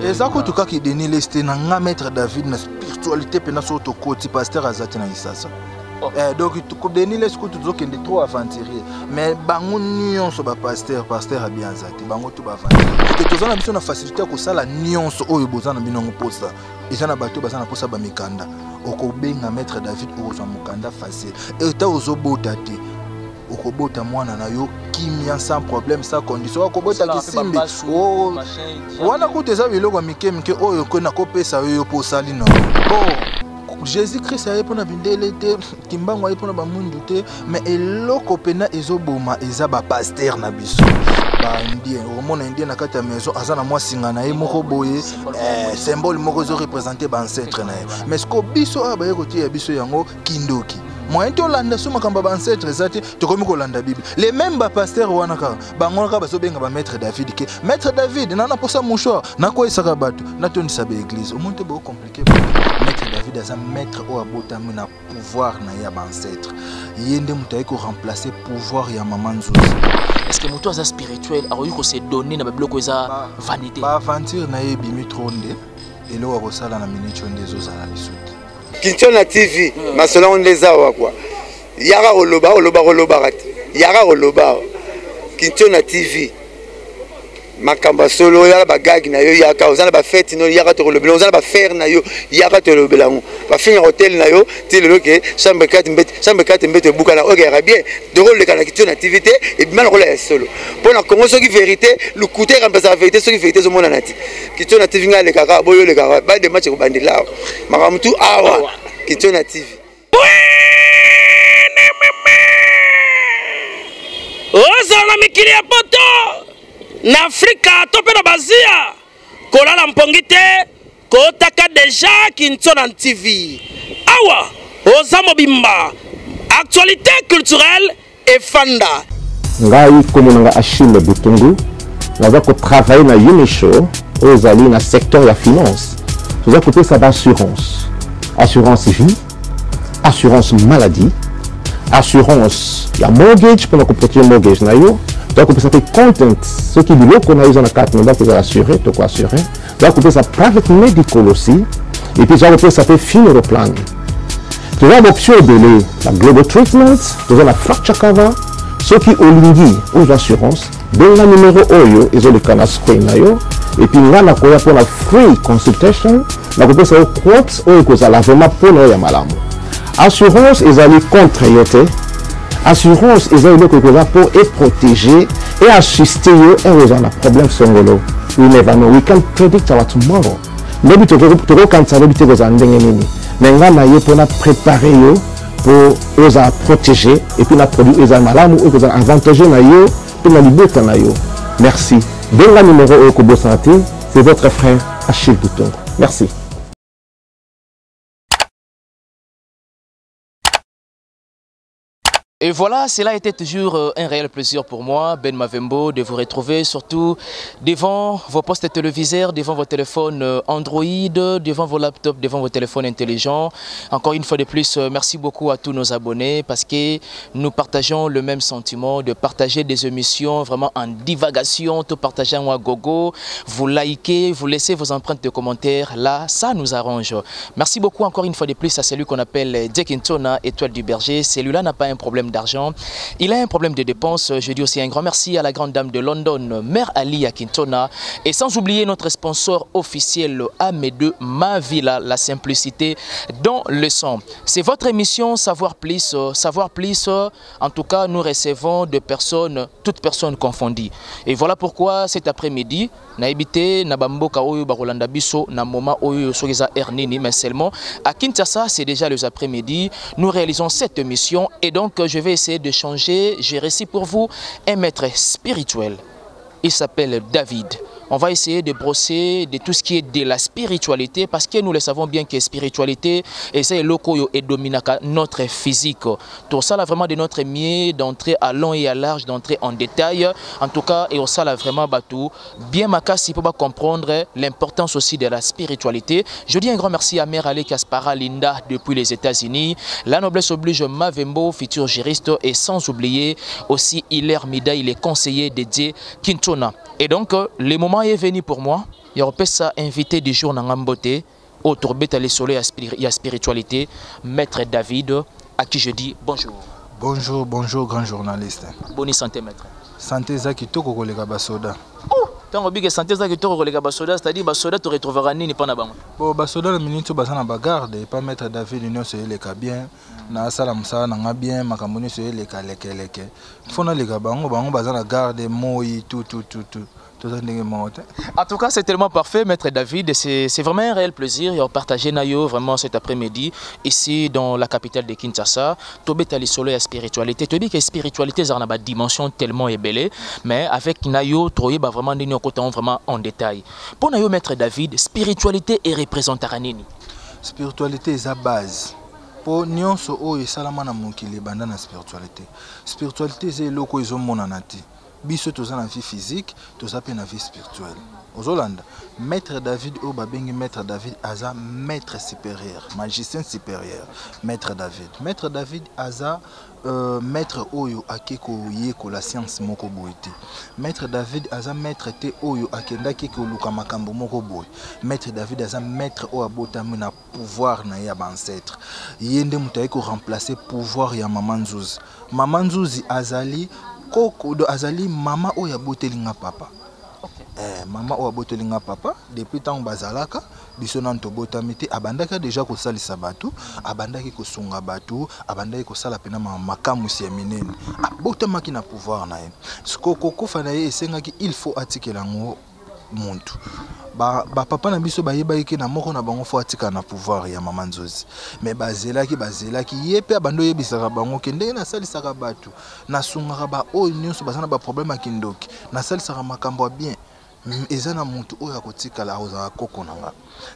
Et ça que tu as qui donné les stés na maître David na spiritualité pena sur to côté pasteur azati na isasa. Donc tu as donné les scout tu qui trop aventurier mais bango nuance ba pasteur a bien azati bango tout ba aventure. Que tu as besoin de facilité ko sala nuance oyo bozana binongo posa. Ils na bato bazana posa ba mikanda. Okobenga maître David ozo mukanda facile. Et ta ozo botate. Okobota mwana na yo kimia sans problème sans condition okobota kisimbi oh wana kuteza biloko mikemike oyo kona kopesa yo posali no bon Jésus Christ a pona bindele te kimbango a pona ba mundu te mais eloko pena ezoboma eza ba pasteur na biso ba indien omona indien na kata maison azana mwa singa na ye moko boye symbole moko zo représenter ba ancêtre na ye mais ce ko biso aba yeko tie biso yango kindoki. Moi, je landa suma kamba ba ancêtre zati to komi ko landa Bible. Les mêmes ba pasteur wana ka bango ka baso benga ba maître David ke maître David nana posa mouchoir na ko isaka bato na toni sabe église. Au monde beau compliqué. Maître David aza maître o abota na pouvoir na ya ba ancêtre. Yende mutaye ko remplacer pouvoir ya maman Nzuzi. Est-ce que moto aza spirituel a ko se donner na ba biloko eza vanité. Ba aventure na ye bimi tronde elo ko sala na minute ndezo za la lisuki. Kintona TV, masolo on les a quoi. Yara oloba Yara oloba. Kintona TV. Makamba solo yara bagag na yo yaka ozana ba fête no yara to lobela ozana ba faire na yo yara to lobela ngo. Ba finir hôtel na yo ti le ke chambre 4 mbete buka na okera bien. De rôle le kana Kintona TV te et bien rôle ya solo. Pour na Congo so ki vérité, le côté remplace la vérité so ki vérité zo mona nati. Kintona TV nga le kaka boyo le kaka ba de match ko bandila. Makamtu awa Kintona TV. Ozala mikili ya poto na Afrika tope na bazia kolala mpongi te kotaka deja Kintona TV. Awa oza mobimba actualité culturelle et fanda. Ngai komonanga Achille Butungu naza ko travailler na Unishow ozali na secteur ya finance. Toza côté ça d'assurance. Assurance vie, assurance maladie, assurance ya mortgage pour nous protéger mortgage na yo. Donc on peut content ce qui dit qu'on a eu dans la carte donc vous assurer to quoi assurer. Donc on peut ça private medical aussi et puis ça peut s'appeler funeral plan. Tu vois l'option de la global treatment, tu vois la fracture cover, ce qui olingi aux assurances, dans le numéro oyo ils ont le canal screen na yo et puis là la pour la free consultation, la peut ça quote oyo que ça la vraiment pour no ya malamu. Assurance ils allaient contre yote. Assurance ils allaient que ça pour être protégé et assister yo et aux un problème songolo. We never know, we can't predict our tomorrow. Maybe to go quand ça habiter aux ndenge nini. Mais nga na yo pour na préparer yo pour aux a protéger et puis na produit aux malamu ou aux avantager na yo pour na libérer na yo. Merci. Dans le numéro Okobo Santé, c'est votre frère Achille Butungu. Merci. Et voilà, cela était toujours un réel plaisir pour moi, Ben Mavembo, de vous retrouver surtout devant vos postes téléviseurs, devant vos téléphones Android, devant vos laptops, devant vos téléphones intelligents. Encore une fois de plus, merci beaucoup à tous nos abonnés parce que nous partageons le même sentiment de partager des émissions vraiment en divagation, tout partager en gogo. Vous likez, vous laissez vos empreintes de commentaires. Là, ça nous arrange. Merci beaucoup encore une fois de plus à celui qu'on appelle Kintona, étoile du berger. Celui-là n'a pas un problème d'argent, il a un problème de dépenses. Je dis aussi un grand merci à la grande dame de London, Mère Ali à Kintona, et sans oublier notre sponsor officiel Amédeux Mavila, la simplicité dans le son. C'est votre émission Savoir Plus. Savoir Plus, en tout cas, nous recevons de personnes, toutes personnes confondues. Et voilà pourquoi cet après-midi, naibité nabamboka oyo barolanda biso na moment oyo sogeza ernini, mais seulement à Kinshasa, c'est déjà les après-midi. Nous réalisons cette émission et donc je vais essayer de changer. J'ai reçu pour vous un maître spirituel. Il s'appelle David. On va essayer de brosser de tout ce qui est de la spiritualité parce que nous le savons bien que la spiritualité et c'est loco et dominaka notre physique. Tout ça là vraiment de notre mieux d'entrer à long et à large, d'entrer en détail. En tout cas, et au ça là vraiment batou bien makasi pour comprendre l'importance aussi de la spiritualité. Je dis un grand merci à Mère Ale Kaspara Linda depuis les États-Unis. La noblesse oblige Mavembo, futur juriste, et sans oublier aussi Hilaire Mida, il est conseiller dédié Kintona. Et donc, le moment est venu pour moi. Il y a ça invité du jour dans Ngambote, autour de les soleils et spiritualité, Maître David, à qui je dis bonjour. Bonjour, bonjour, grand journaliste. Bonne santé, maître. Santé, Zaki, Toko, Kolega Basoda. Oh, tant que santé, Zaki, Toko, Kolega Basoda, c'est-à-dire Basoda, tu retrouveras Nini Panabang. Bon, Basoda, le ministre, Basana Bagarde, et pas Maître David, l'union, c'est les cas bien. Na salam sa, na bien, Makamoni, c'est les cas, les Fona les gars, Bango, Basana Garde, Moi, tout. En tout cas, c'est tellement parfait, Maître David. C'est vraiment un réel plaisir de partager Nayo vraiment cet après-midi ici dans la capitale de Kinshasa. Tobé tali solo et spiritualité. Tobé que spiritualité ça a une dimension tellement belle, mais avec Nayo troye ba vraiment nini okotan vraiment en détail. Pour Nayo Maître David, spiritualité est représentée nini? Spiritualité est sa base. Pour nyonso o esalama na mokili banda na spiritualité. Spiritualité c'est loko ezomona nati. Biso toza na vie physique, toza pe na vie spirituelle. Aux Hollande, Maître David o babengi Maître David aza maître supérieur, magicien supérieur, Maître David. Maître David aza maître oyo akeko yeko la science moko boité. Maître David aza maître te oyo akenda keko luka makambo moko boy. Maître David aza maître o abotami na pouvoir na ya ancêtre. Yende mutaye ko remplacer pouvoir ya Maman Nzuzi. Maman Nzuzi azali Koko do azali mama oya botelinga papa. Okay. Mama oya botelinga papa depuis tant bazalaka biso nanto botamite abandaka déjà ko salisa batu, abandaki ko sunga batu, abandaki ko sala pena makamu si minene. Abotamaki na pouvoir na ye. Skoko kofa na ye esengaki il faut atikela ngo muntu. Ba papa na biso bayebaki na moko na bango fo atika na pouvoir ya Maman Nzuzi. Mais bazelaki yepe abando yebisaka bango ke ndenge na salisaka batu na sungaka ba o nyonso bazana ba problème akindoki na salisaka makambo bien eza na muntu oyo akotika la oza koko nanga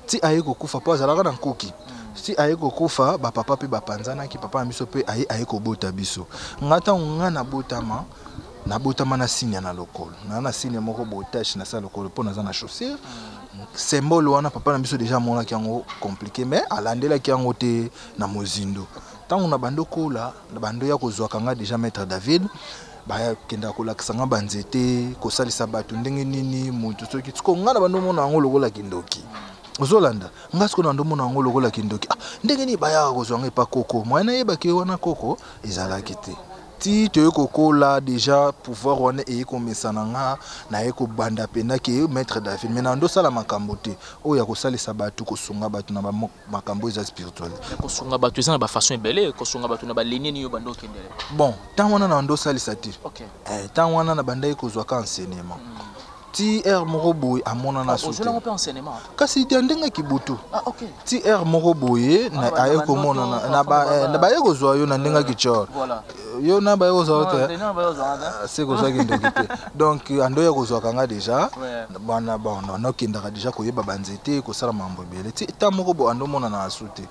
ti ayeko kufa po azalaka na nkoki si ayeko kufa ba papa pe bapanzana ki papa na biso pe ayeko bota biso ngata ngana botama na botama na signe na lokolo na signe moko botache na sa lokolo po na za na chaussure symbole wana papa na biso déjà mona ki yango compliqué mais alandela ki yango te na mozindo tango na bando kola na bando ya kozwa kanga déjà Maître David baya kenda kolakisa nga banzete kosalisa batu ndenge nini mutu soki tiko nga na bando mona yango lokola kindoki ozolanda nga siko na ndo mona yango lokola kindoki ndenge ni baya kozwa nga pa koko mwana yebaki wana koko ezalaki te ti toyeko kola déjà pouvoir wana ekomesana nga na eko banda pena ke Maître David mais na ndo sala makambo te oya kosalisa batu kosunga batu na makambo za spirituel kosunga batu eza na ba façon ebele kosunga batu na ba ligne ni yo bando kendele bon tant wana na ndo salisa te OK tant wana na banda ekozwa ka enseignement ti moko boye amona na soute ozolanga pe enseignement kasi ti ndenga kibutu OK ti moko boye na ayeko mona na ba yekozwa yo na ndenga kichor voilà yo na ba yekozwa te c'est comme ça que ndokite donc ando yekozwa kanga déjà bana bon no kindaka déjà koyeba banzete ko sala mambo bele ti ta moko bo ando mona na soute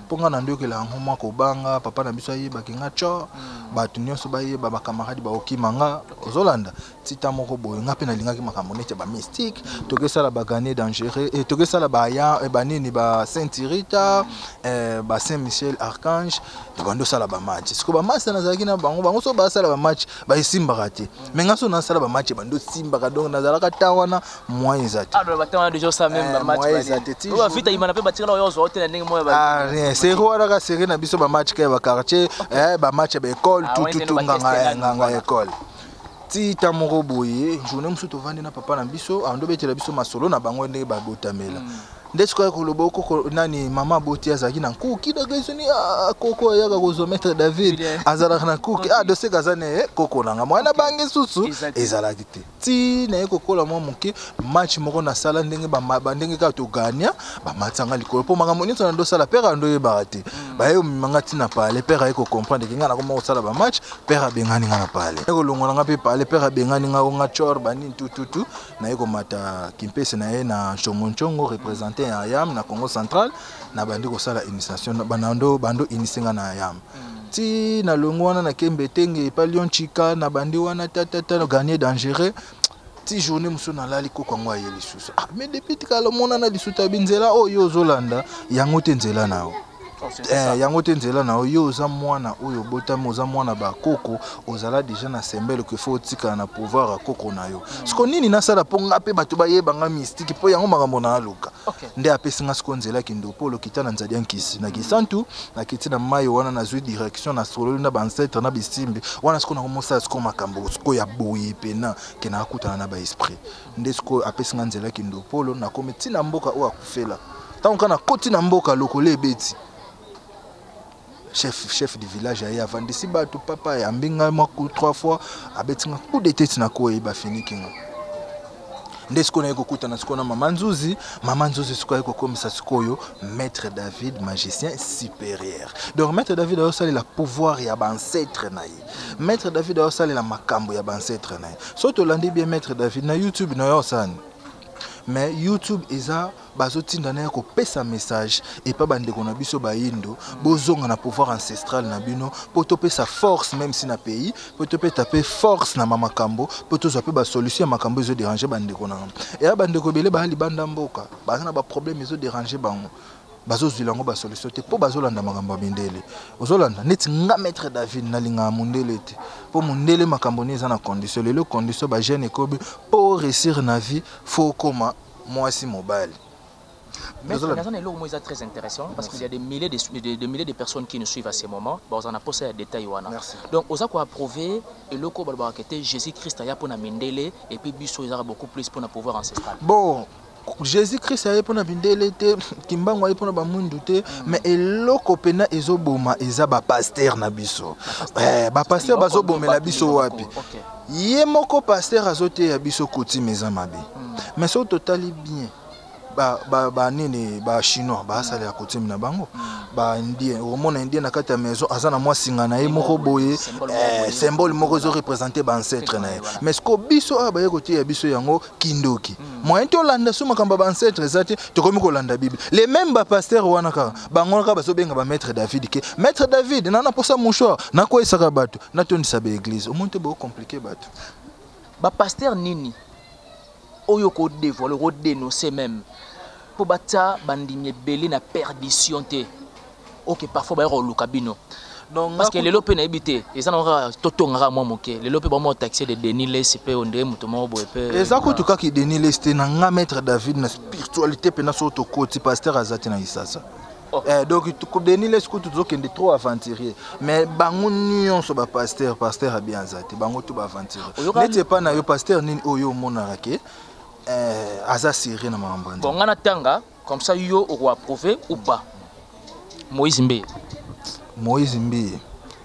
ponga na ndokela ngoma ko banga papa na biso yeba kinga cho batu nyonso ba yeba ba camarade ba okimanga ozolanda ti ta moko boye ngape na lingaki makambo neti ba mystique tokesala ba gagner dangereux et tokesala ba ya e banini ba Saint Rita ba Saint Michel Archange bando sala ba match siko ba match na zaki na bango so ba sala ba match ba isimba te mais ngaso na sala ba match bando simba ka donc na zalaka tawana moyen zati alors ba tawana déjà ça même ba match ba ba vita imana pe ba tikala yo zo hotel ndenge moya ba rien c'est quoi la série na biso ba match ka ba quartier ba match ba école tout nganga école ti tamoko boye journée musu to vandi na papa na biso ando betela biso masolo na bango ndenge ba botamela ndesiko ko loboko nani mama boti azaki na nkuki daga isoni koko yaka ko Maître David azala na nkuki de se kazane koko nanga mwana bangi susu ezalaki te ti na yeko kola mo moke match moko na sala ndenge ba ndenge ka to gagner ba matanga likolo po manga monito na ndo sala père ando yeba te ba yo manga tina pale père yeko comprendre que ngana ko sala ba match père bengani ngana pale yeko longola nga pe pale père bengani nga chor bani tout na yeko mata kimpese na ye na Chomonchongo représenter Ayam na Congo central na bandi ko sala initiation bando inisinga na Ayam ti na longwana na Kembetenge pa Lion Chika na bandi wana tata no gagner dangereux ti journée muso na lali ko kwangwa yeli susu mais depuis kala mona na lisuta binzela o yo zolanda yango te nzela nao yango te nzela na yo oza mwana oyo botami oza mwana bakoko ozala déjà na sembele que faut tika na pouvoir à koko na yo siko nini nasala po nga pe bato bayebanga mystique po yango makambo na aluka nde apesi nga siko nzela kindopolo kita na nzali yankisi na kisantu na kiti na mayo wana na zwi direction na solo na bancetre na bisimbi wana siko na komosa siko makambo siko ya boye pena ke na akutana na ba esprit nde siko apesi nga nzela kindopolo na komiti na mboka o akufela tant kana koti na mboka lokole ebeti chef du village aye avandisi bato papa ya mbinga maku 3 fois abetinga coup de tête na ko eba finikinga nde siko na ekokuta na siko na mama nzuzi siko ekokomisa sikoyo maître David magicien supérieur donc maître David a osali la pouvoir ya ancêtre na ye maître David a osali la makambo ya ancêtre na ye so to landi bien maître David na YouTube na yo sana mais YouTube eza bazotinda na ko pesa message et pas bande ko na biso ba yindo bozonga na pouvoir ancestral na bino poto pesa force même si na pays poto pe taper force na mama kambo poto zo pe ba solution makambo zo déranger bande ko na et bande ko belé ba libanda mboka ba na ba problème zo déranger bango bazo zilango ba solution te po bazo landa makambo bindele ozolanda neti nga maître David na linga mundele te po mundele makambo ni za na condition le condition ba jeune ekobi pour réussir na vie faut comment moi si mobile. Mais c'est très intéressant parce qu'il y a des milliers de personnes qui nous suivent à ces moments. On a posé un détail. Donc, on a approuvé et le corps de Jésus-Christ a pour Mindele et puis Bisso il a beaucoup plus pour pouvoir ancestral. Bon, Jésus-Christ a pour Mindele, Kimbango a pour Bamundu, mais eloko pena ezoboma ezaba pasteur na biso. Ba pasteur bazoboma na biso wapi. Yemoko pasteur azote ya biso koti mezamabe. Mais c'est au total bien. Nene chinois sale ya côté na bango indien au monde indien na kata maison azana moi singa na ye moko boye symbole moko zo représenter ba ancêtre na ye mais ce ko biso ba ye côté ya biso yango kindoki moyen to landa so makamba ba ancêtre zati to komi ko landa bible les mêmes ba pasteur wana ka bango ka baso benga ba maître David ke maître David na posa mouchoir na ko isaka bato na tondisa ba église au monde bo compliqué bato ba pasteur nini oyo ko dévoiler ko dénoncer même pour battre bandimie belé na perdition te OK parfois ba luka bino donc parce que les lopé na habité et ça n'aura totongara moi moké les lopé ba mo taxé de Denis les pe onde mutomo bo pe et ça ko tuka ki Denis les te na nga maître David na spiritualité pe na so to koti pasteur azati na isasa donc tu Denis les ko tuzo kende trop aventurier mais bango nyonso ba pasteur a bien azati bango to ba aventurier n'était pas na yo pasteur nini oyo monara ke aza sérieux na mambanda bon ngana tanga comme ça yo o approuver ou pas Moïse Mbe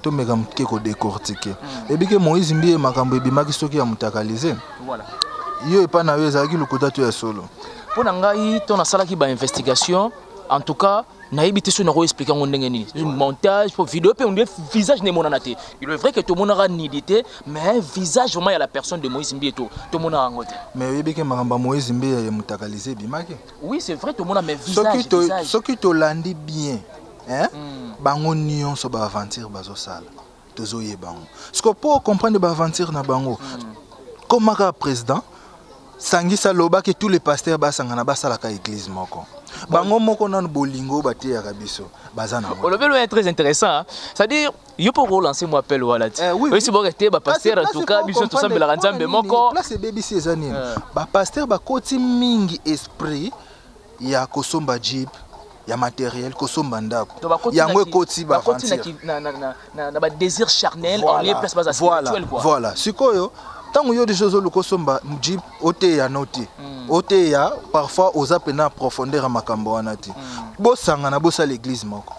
to mega mke ko décortiquer et bien que Moïse Mbe makambo ebimaki soki ya mutakalize voilà yo epa na yo ezaki lokuta to ya solo pona ngai to na sala ki ba investigation en tout cas na ebité so na ko expliquer ngo ndenge nini montage pour vidéo pe on visage ne monana te il est vrai que tout le monde a nidité mais visage vraiment il y a la personne de Moïse Mbe tout le monde a ngote mais yebi ke makamba Moïse Mbe ya mutakalize bimaki oui c'est vrai tout le monde a mais visage soki to landi bien hein bango nyonso ba aventure bazo sala tozoye bango ce que pour comprendre ba aventure na bango comme ka président sangisa loba que tous les pasteurs basangana basala ka église moko bango moko nan bolingo baté ya kabiso bazana mo le vélo est très intéressant c'est-à-dire yo pour relancer moi appel wala oui si bon rester ba pasteur en tout cas biso to sambela nzambe moko place baby sezani ba pasteur ba koti mingi esprit ya kosomba jeep ya matériel kosomba ndako yango ekoti ba na ba désir charnel en lieu place base spirituel quoi voilà sikoyo tango yo des choses le somba jeep ote ya noté ote ya parfois oza pena profondeur makambo wana ti bosanga na bosa l'église moko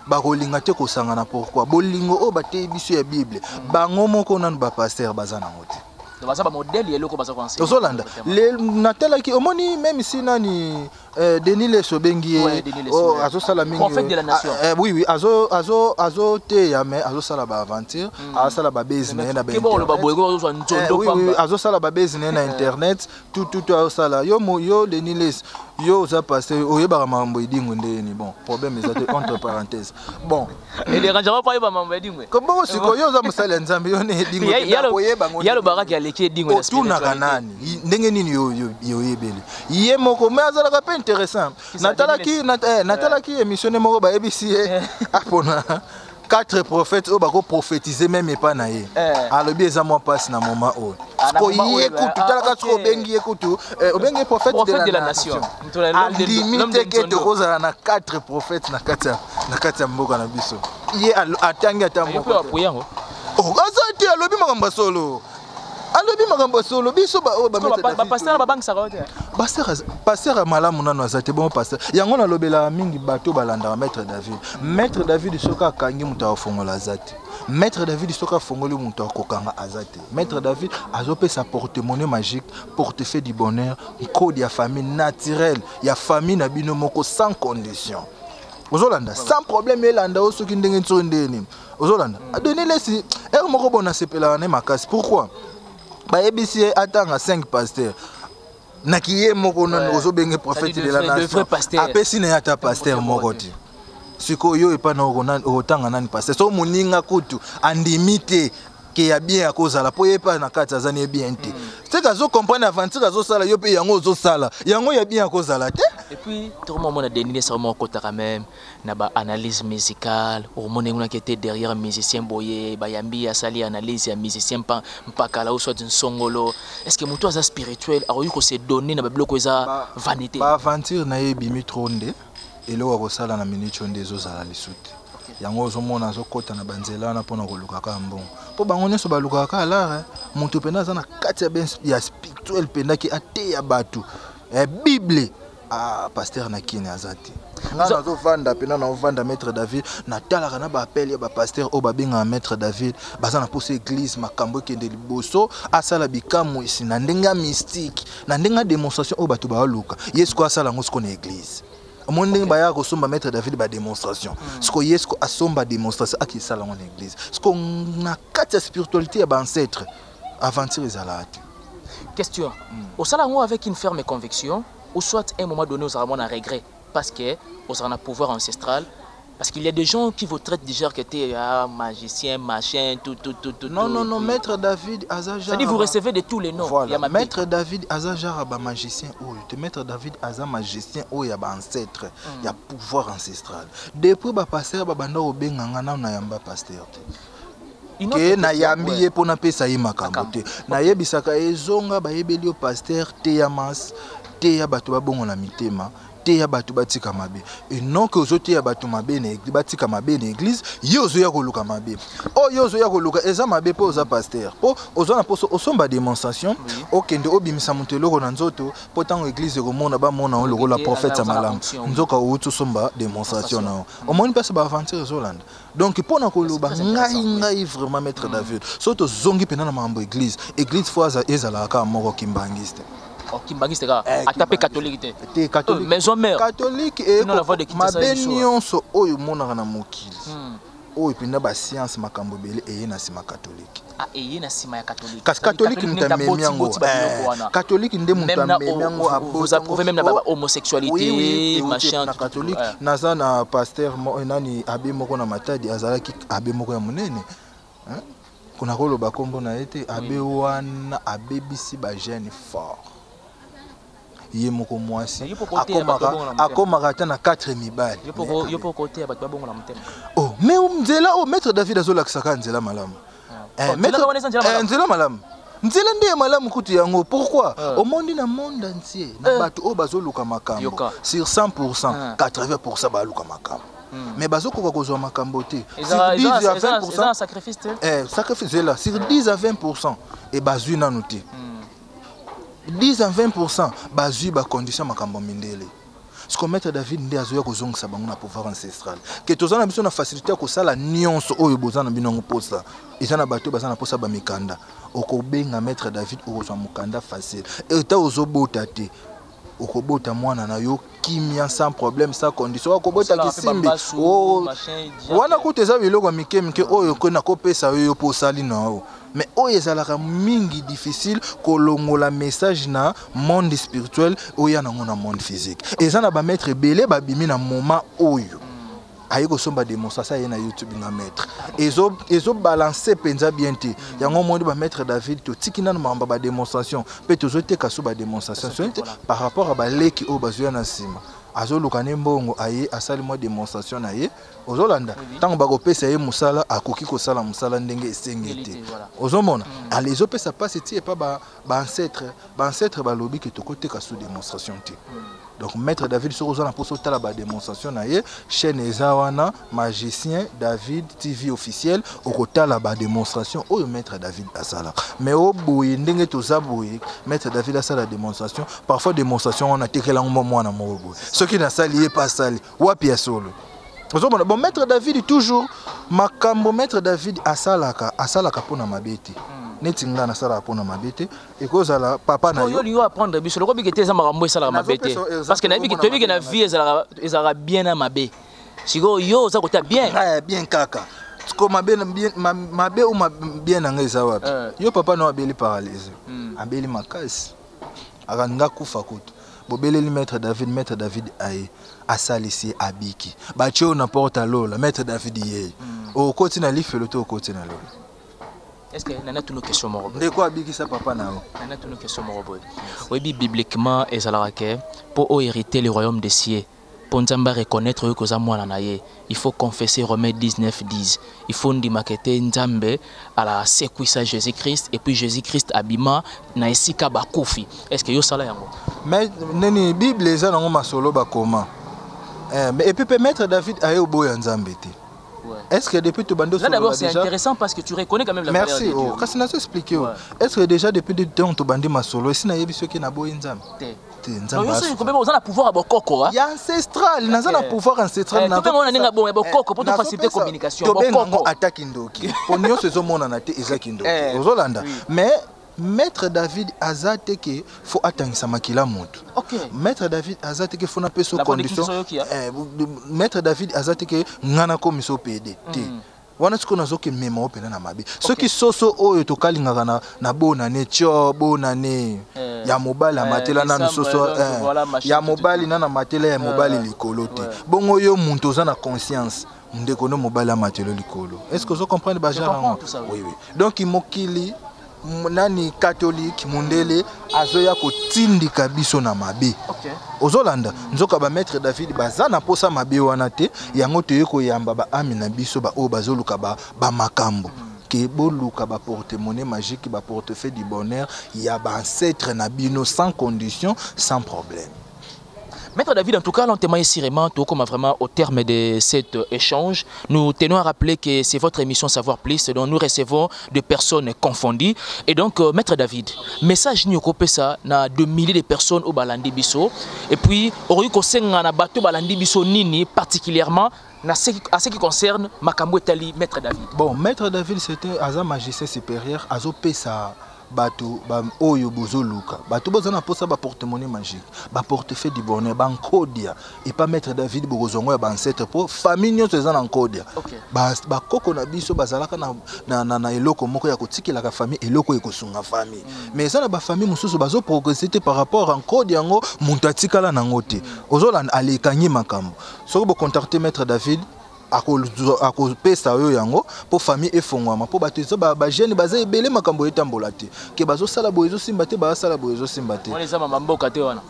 ba kolinga te ko sangana pourquoi bolingo o baté biso ya bible bango moko nanu ba pasteur bazana ngote donc ça ba modèle yelo ko baza conseiller tozolanda le natela ki omoni même si nani Denis les Sobengi azo sala mingi prophète de la nation oui azo te ya mais azo sala ba aventure azo sala ba business na ba oui azo sala ba business na internet tout azo sala yo Denis les yo ça passé oyeba mambo idingo ndeni bon problème ezate entre parenthèses bon et les rangeants pas yeba mambo idingo comment siko yo za musala nzambe yo ne idingo oyeba ngo yalo baraki aleki idingo na spiritualité tuna kanani ndenge nini yo yebele yemoko mais azala ka intéressant. Natala qui émissionné moko ba ABC apona 4 prophètes au bako prophétiser même pas na ye. Alobi eza moi passe na moment o. Ko yekutu talaka tro bengi yekutu obengi prophète de la nation. Limite que to kozala na 4 prophètes na kati mboka na biso. Ye atangi atamboka. Oh azati alobi makamba solo. Alobi makambo solo biso ba pasteur ba bank saka te. Pasteur malamu nano azate bon pasteur. Yango na lobela mingi bato balanda maître David. Maître David soka kangi muta ofongola azate. Maître David soka fongoli muta kokanga azate. Maître David azope sa porte-monnaie magique, portefeuille du bonheur, code ya famille naturelle, ya famille na bino moko sans condition. Ozolanda sans problème elanda osoki ndenge ntsondeni. Ozolanda adonner laisser moko bona sepela na makasi. Pourquoi? Ba ABC atanga 5 pasteurs. Nakiye moko non ozobenge prophète de la nation. Apesi na ata pasteur moko ti. Siko yo epa na otanga nani pasteur. So muninga kutu andimite ke ya bien akozala po yepa na kati azani bien te. C'est que zo comprendre aventure zo sala yo pe yango zo sala. Yango ya bien akozala te. Et puis tout le monde a dénié sur mon côté quand même na ba analyse musicale au monde on qui était derrière musicien boyé ba yambi a sali analyse ya musicien mpaka la soit d'une songolo. Est-ce que muto za spirituel a eu ko se donner na ba bloco za vanité. Ba aventure na ye bimi tronde elo wa ko sala na minute onde zo sala lisuti. Yango zo mona zo kota na banzela na pona ko luka ka mbon. Po bango nyoso ba luka ka la muto pena za na kati ya spirituel pena ki ate ya batu. Bible pasteur nakine azati. Ngana zo vanda pena na vanda maître David na talaka na ba appel ya ba pasteur o ba benga maître David baza na poser église makambo kende liboso asala bikamu isi na ndenga mystique na ndenga démonstration o batu ba luka yesko asala ngosiko na église. Monde ba ya ko somba maître David ba démonstration. Siko yesko asomba démonstration akisala ngona église. Siko na kati ya spiritualité ya ba ancêtre aventure ezalati. Question. Au salon avec une ferme conviction ou soit à un moment donné, on aura un regret parce que on a un pouvoir ancestral. Parce qu'il y a des gens qui vous traitent déjà que tu es magicien, machin, tout. Non, maître David Azajar. C'est-à-dire vous recevez de tous les noms. Voilà. Maître David Azajar, magicien, maître David Aza magicien, il y a ancêtre, il y a pouvoir ancestral. Depuis le pasteur, il y a pasteur. Que na yambi pour na pesa yi makambo te na yebisaka ezonga ba yebeli o pasteur te ya mas te ya bato ba bongo na mitema te ya bato batika mabe et non que ozo te ya bato mabe na église batika mabe na église yozo ya koluka mabe o yozo ya koluka eza mabe po oza pasteur po ozo na poso osomba démonstration okende obimisa muteloko na nzoto po tango église ko mona ba mona o lokola prophète ya malamu nzoka outu somba démonstration na o moni pesa ba aventure zolanda. Donc pour na koloba ngai vraiment maître David soto zongi pena na mambo église fois ezala ka moko kimbangiste. Kimbangiste ka atape catholique te catholique maison mère catholique et mabenion oyo mona na mokili oyo pena ba science makambo bele eye na sima catholique eye na sima ya catholique parce catholique ntamemiango catholique nde mutamemiango vous approuvez même la homosexualité machin na catholique naza na pasteur nani abe moko na matadi azalaki abe moko ya munene kuna koloba kombo na ete abe wana abebisi ba jeune fort ye moko mwasi akomaka ata na 4 mibali yopo côté bato babongo na mutema oh mais nzela maître David azolakisaka nzela malamu nzela malamu nzela nde malamu kutu yango pourquoi au monde na monde entier na bato o bazoluka makambo sur 100% 80% baluka makambo mais bazokoka kozwa makambo te sur 10 à 20% sacrifice sacrifice là sur 10 à 20% et bazui nanu te 10 à 20% bazui ba condition makambo mindele. Ce que maître David nde azoya kozongisa bango na pouvoir ancestral. Que tozana biso na facilité ko sala nyonso oyo bozana binongo posa. Ezana bato bazana posa ba mikanda. Okobenga maître David okozwa mukanda facile. Eta ozobota te. Okobota mwana na yo kimia sans problème sans condition. Okobota kisimbi. Wana kuteza biloko mikemike oyo ko na kopesa yo posali na o. Mais oyo ezalaka mingi difficile kolongola message na monde spirituel oya nango na monde physique. Ezana ba maître belé babimi na moment oyo. aye kosomba démonstration ye na YouTube na maître ezo balancer penza bien te yango mondi ba maître David to tikina na mamba ba démonstration pe tozo teka so ba démonstration par rapport à ba leki o bazuya na sima azo lukane mbongo aye asali mo démonstration na ye ozolanda tango bakopesa ye musala akoki kosala musala ndenge esengete ozomona ale ezopesa passe ti epa ba ancêtre balobi ke tokoteka sous démonstration te. Donc maître David Soroza na poso tala ba démonstration na ye chaîne ezawana magicien David TV officiel okotala ba démonstration oyo maître David asala mais au boye ndenge toza boye maître David asala démonstration parfois démonstration on a tekela mwana mo boye ce qui na sali pas sali wapi ya solo. Bon maître David toujours makambo maître David asalaka pona mabete netinga na sala pona mabete et cause la papa na yo apprendre biso le kobi kete za makambo sala mabete parce que na biso tobi que na vie ezala bien na mabe siko yo za kota bien kaka ko mabe ou bien na ngeza wapi yo papa na abeli paralysé abeli makasi akanga kufa kutu bobeleli maître David aye asalisi abiki bacho na porta lola maître David ye o koti na lifelo to koti na lola. Est-ce que nana tout nos questions morobo de quoi abiki sa papa na nana tout nos questions morobo oui bibliquement ezalaka pour hériter le royaume des cieux pour nzamba reconnaître que za mwana na ye il faut confesser Romains 19:10 il faut ndimakete nzambe à la séquissa Jésus-Christ et puis Jésus-Christ abima na esika bakufi est-ce que yo sala yango mais neni bible eza nango masolo bakoma mais et puis maître David aye oboya nzambe te. Est-ce que depuis tout bando d'abord c'est intéressant parce que tu reconnais quand même la valeur de Dieu. Merci. Kasi na expliquer. Est-ce que déjà depuis de temps to bandi masolo et sina yebi soki na boye nzambe? Non, yo so comme on a pouvoir à bokoko. Il y a ancestral, na za pouvoir ancestral na. Comme on a ninga bon bokoko pour te faciliter communication. Bokoko attaque ndoki. Pour nyo sezo mona na te ezaki ndoki. Ozolanda. Mais Maître David azate que faut attendre sa makila moto. OK. Maître David azate que faut na peso condition. Maître David azate que ngana ko miso PD. Wana siko nazoke mema opena na mabe. Ceux qui soso oyo to kalingaka na bona ne cho bona ne ya mobile amatela na soso ya mobile na matela ya mobile likolo te. Bongo yo muntu oza na conscience. Ndeko no mobile amatelo likolo. Est-ce que vous comprenez baja? Oui. Donc imokili nani catholique mundele azoya kotindika biso na mabe. Ozolanda nzoka ba maître David bazana posa mabe wana te yango toye ko yamba ba amina biso ba o bazoluka ba makambo ke boluka ba porte-monnaie magique ba portefeuille du bonheur ya ba ancêtre na bino sans condition sans problème. Maître David, en tout cas, l'on témoigne sérieusement, tout comme vraiment au terme de cet échange, nous tenons à rappeler que c'est votre émission Savoir Plus, dont nous recevons des personnes confondues. Et donc, Maître David, message n'y a ça, na de milliers de personnes au Balandi Bisso. Et puis, au na bateau Balandi Bisso Nini, particulièrement, à ce qui concerne Makambo Etali, Maître David. Bon, Maître David, c'était un magicien supérieur, Azo Pesa. Bato ba oyo bozoluka bato bozana posa ba porte-monnaie magique ba portefeuille du bonheur ba nkodia et pas maître David bozongo ya ba ancêtre po famille nyonso ezana nkodia ba koko na biso bazalaka na eloko moko ya kotikela ka famille eloko ekosunga famille mais ezana ba famille mususu bazo progresser par rapport à nkodia ngo muntu atikala na ngote ozolanda alekanyi makambo soko bo contacter maître David ako pesa oyo yango pour famille efongwama pour bato ba jeune baza ebele makambo etambola te ke bazo sala boyezo simba te ba sala boyezo simba te on za mamboka te wana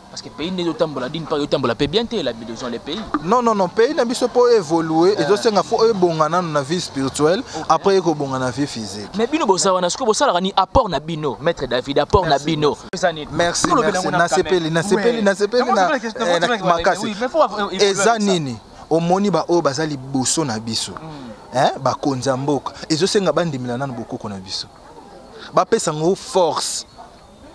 parce que pays ne tambola d'une part tambola peut bien te la besoin les pays non pays na biso pour évoluer ezo senga faut ebongana na vie spirituelle après ko bongana na vie physique mais bino bosa wana siko bosala ni apport na bino maître David apport na bino merci na sepeli na makasi eza nini omoni ba o bazali boso na biso ba konza mboka ezo senga bandimila nanu bokoko na biso ba pesa ngo force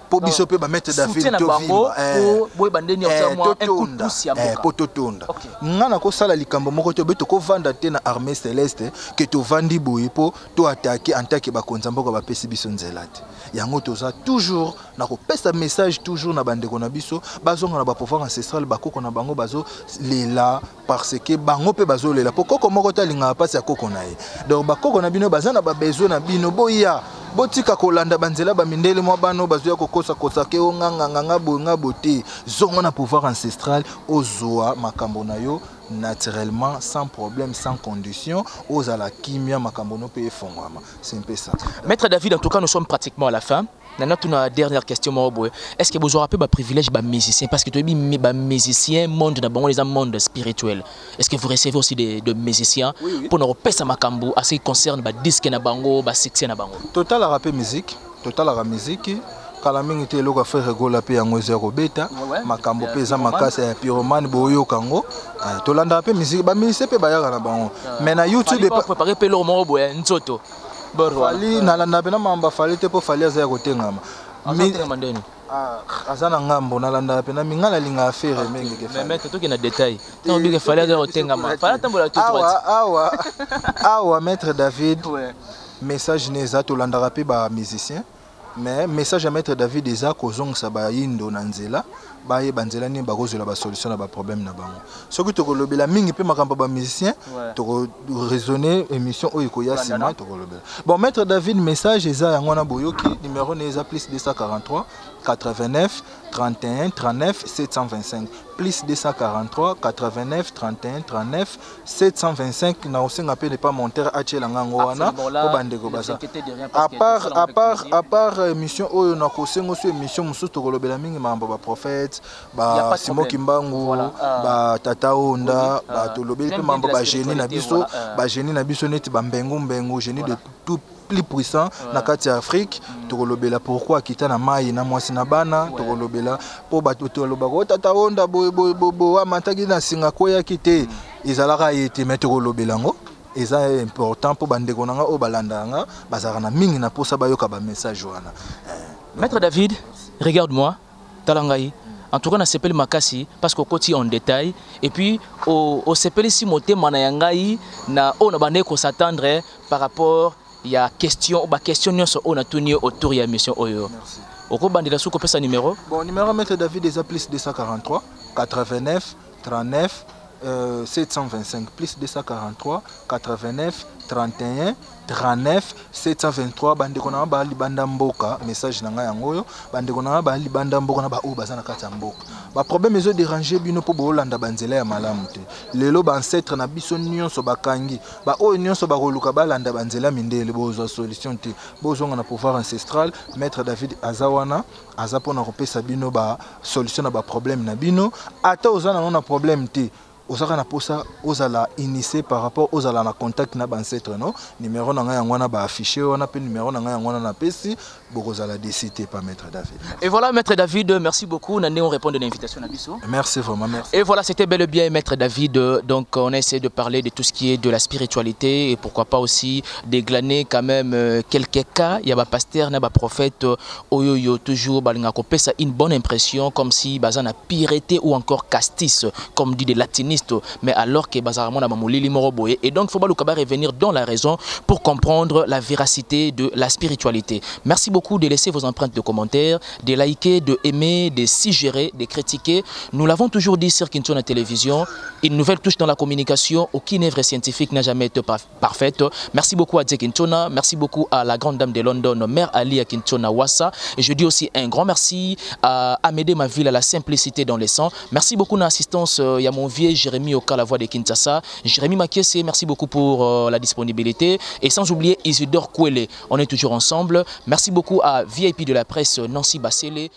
po biso pe ba mettre David to vivre boy bandeni ya moi un coup de pouce ya mboka pototonda ngana ko sala likambo moko to beto ko vanda te na armée céleste que to vandi boyi po to attaquer en tant que ba konza mboka ba pesi biso nzelate yango toza toujours na ko pesa message toujours na bandeko na biso bazonga na ba pouvoir ancestral bakoko na bango bazo lela parce que bango pe bazo lela pokoko moko talinga pasi ya koko na ye donc bakoko na bino bazana ba besoin na bino boya botika kolanda banzela ba mindele mo bano bazo kokosa ke nganga bonga bote zongo na pouvoir ancestral ozoa makambo na yo naturellement, sans problème, sans condition, aux à la kimia makambono pe fongama. C'est un peu ça. Maître David, en tout cas, nous sommes pratiquement à la fin. Notre dernière question, est-ce que vous aurez un privilège de musicien? Parce que tu es un musicien, monde monde spirituel. Est-ce que vous recevez aussi des musiciens pour nous repasser à Makambo, à ce qui concerne le disque na bango, le sexe na bango? Total à rap musique, total à la musique. Kala mingi te loka faire regola pe yango zero beta makambo pe za makasa ya pyromane boyo kango tolanda pe musique ba musicien pe bayaka na bango mais na YouTube pas préparer pe lo mo boya nzoto fali na landa pe na mamba fali te po fali aza ya kotengama mandeni azana ngambo na landa pe na mingala linga affaire mingi ke mais to ke na détail non bi ke fali aza kotengama fali tambola tout droit awa maître David message neza tolanda pe ba musicien. Mais message à maître David Eza kozong sa ba yindo na nzela ba ye banzela ni ba kozela ba solution na ba problème na bango soki to kolobela mingi pe makambo ba musicien to raisonner émission oyo ko ya sima to kolobela bon maître David message Eza yango na boyoki numéro neza plus 243 89 31 39 725 plus 243 89 31 39 725 na osenga pe ne pas monter achela ngango wana ko bandeko baza à part émission oyo na kosengo so émission mususu to kolobela mingi mambo ba prophète ba Simo Kimbangu ba Tata Onda ba tolobeli pe mambo ba génie na biso neti ba mbengu génie de tout plus puissant na kati ya Afrique tokolobela pourquoi kita na mai na mwasi na bana tokolobela po bato toloba ko Tata Onda bo amataki na singa ko ya kite izalaka yete mais tokolobela ngo eza important po bandeko nanga o balandanga bazaka na mingi na posa bayoka ba message wana. Maître David, regarde-moi talangai. En tout cas, on a sepeli makasi parce qu'au quotidien en détail et puis au sepeli si moté manayangai na on a bandé qu'on s'attendre par rapport il y a question sur on a tourné autour de la mission oyo. Merci. Au cours bandé la sous copie sa numéro. Bon numéro maître David déjà plus 243 89 39 725 plus 243 89 31 39 723 bandeko na ba libanda mboka message na nga yango bandeko na ba libanda mboka na ba o bazana kata mboka ba problème ezo déranger bino po bolanda banzela ya malamu te lelo ba ancêtre na biso nyonso bakangi ba o nyonso ba koluka balanda banzela mindele bozo solution te bozonga na pouvoir ancestral maître David azawana azapona kopesa bino ba solution na ba problème na bino ata ozana na problème te osaka na posa ozala initié par rapport ozala na contact na ancêtre no numéro na nga yangwana ba affiché wana pe numéro na nga yangwana na pesi bokozala décidé par maître David. Et voilà maître David, merci beaucoup nandé on répond de l'invitation à biso. Merci vraiment, merci. Et voilà, c'était bel et bien maître David, donc on a essayé de parler de tout ce qui est de la spiritualité et pourquoi pas aussi déglaner quand même quelques cas, il y a ba pasteur na ba prophète oyoyo toujours balinga ko pesa une bonne impression comme si bazana pireté ou encore castis comme dit des latinistes. Mais alors que Bazaramon a mamolili moroboye et donc il faut pas revenir dans la raison pour comprendre la véracité de la spiritualité. Merci beaucoup de laisser vos empreintes de commentaires, de liker, de aimer, de suggérer, de critiquer. Nous l'avons toujours dit sur Kintona Télévision, une nouvelle touche dans la communication, aucune œuvre scientifique n'a jamais été parfaite. Merci beaucoup à Dje Kintona, merci beaucoup à la grande dame de London, Mère Ali à Kintona Wassa. Et je dis aussi un grand merci à Amédée ma ville à la simplicité dans les sangs. Merci beaucoup d'assistance, il y a mon vieux Jérémy Oka, la voix de Kinshasa. Jérémy Makiese, merci beaucoup pour la disponibilité. Et sans oublier Isidore Kouele, on est toujours ensemble. Merci beaucoup à VIP de la presse Nancy Bassele.